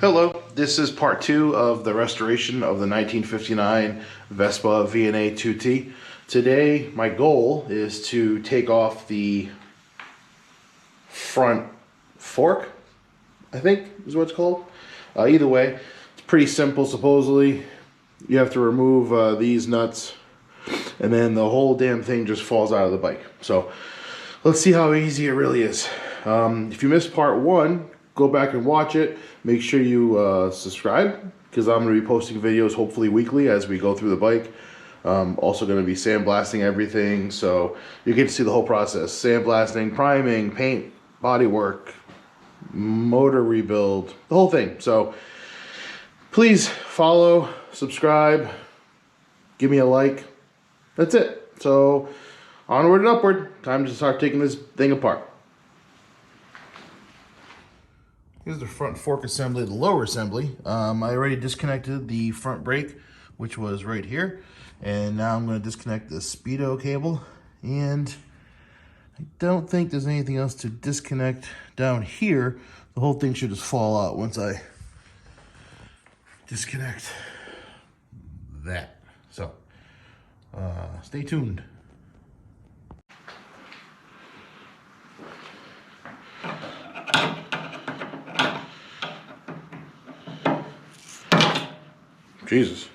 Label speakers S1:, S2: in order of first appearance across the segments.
S1: Hello, this is part 2 of the restoration of the 1959 Vespa VNA2T. Today, my goal is to take off the front fork, I think is what it's called. Either way, it's pretty simple supposedly. You have to remove these nuts and then the whole damn thing just falls out of the bike. So let's see how easy it really is. If you missed part 1, go back and watch it. Make sure you subscribe, because I'm going to be posting videos hopefully weekly as we go through the bike. Also going to be sandblasting everything, so you get to see the whole process. Sandblasting, priming, paint, bodywork, motor rebuild, the whole thing. So please follow, subscribe, give me a like. That's it. So onward and upward. Time to start taking this thing apart. Here's the front fork assembly, the lower assembly. I already disconnected the front brake, which was right here. And now I'm going to disconnect the speedo cable. And I don't think there's anything else to disconnect down here. The whole thing should just fall out once I disconnect that. So, stay tuned. Jesus.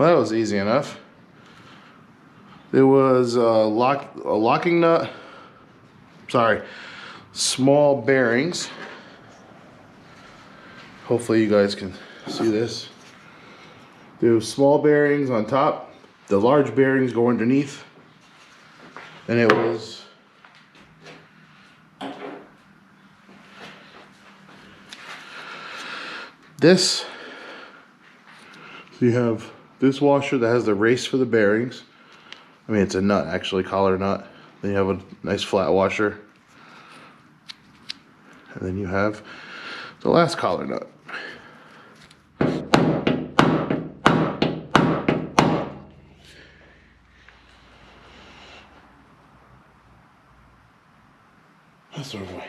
S1: Well, that was easy enough. There was a locking nut. Sorry, small bearings. Hopefully you guys can see this. There's small bearings on top. The large bearings go underneath. And it was this. So you have this washer that has the race for the bearings. I mean, it's a nut actually, collar nut. Then you have a nice flat washer. And then you have the last collar nut. That's the way.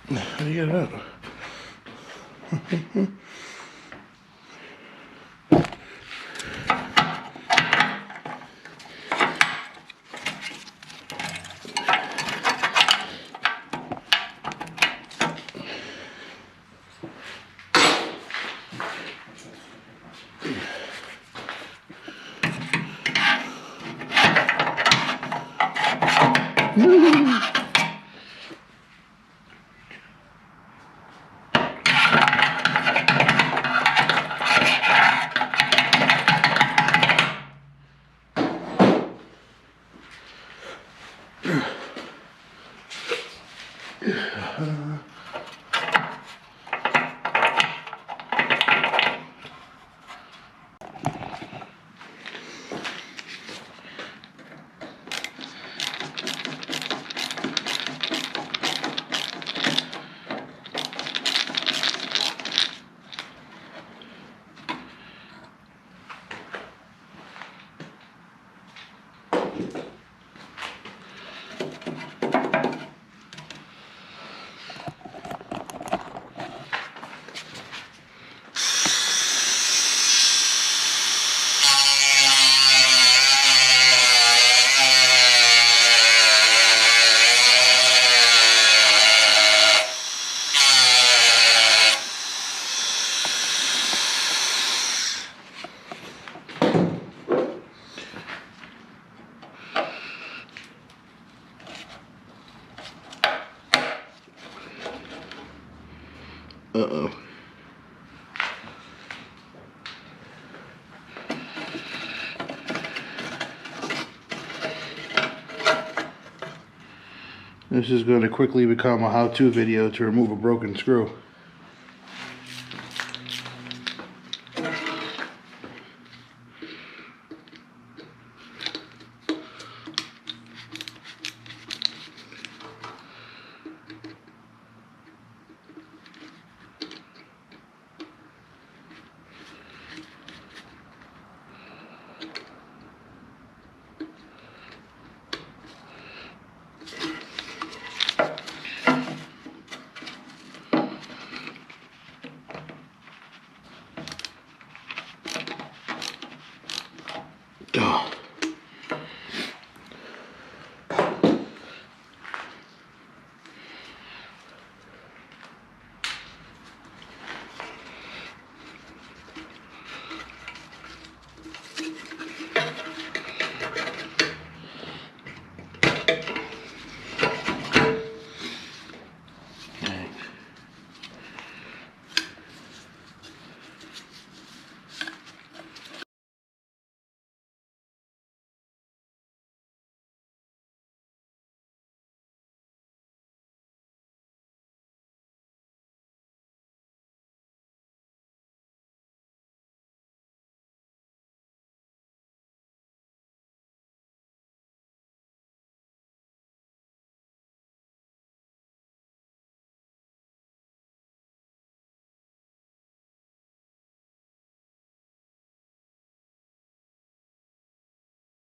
S1: How do you get it out? Uh-oh. This is going to quickly become a how-to video to remove a broken screw.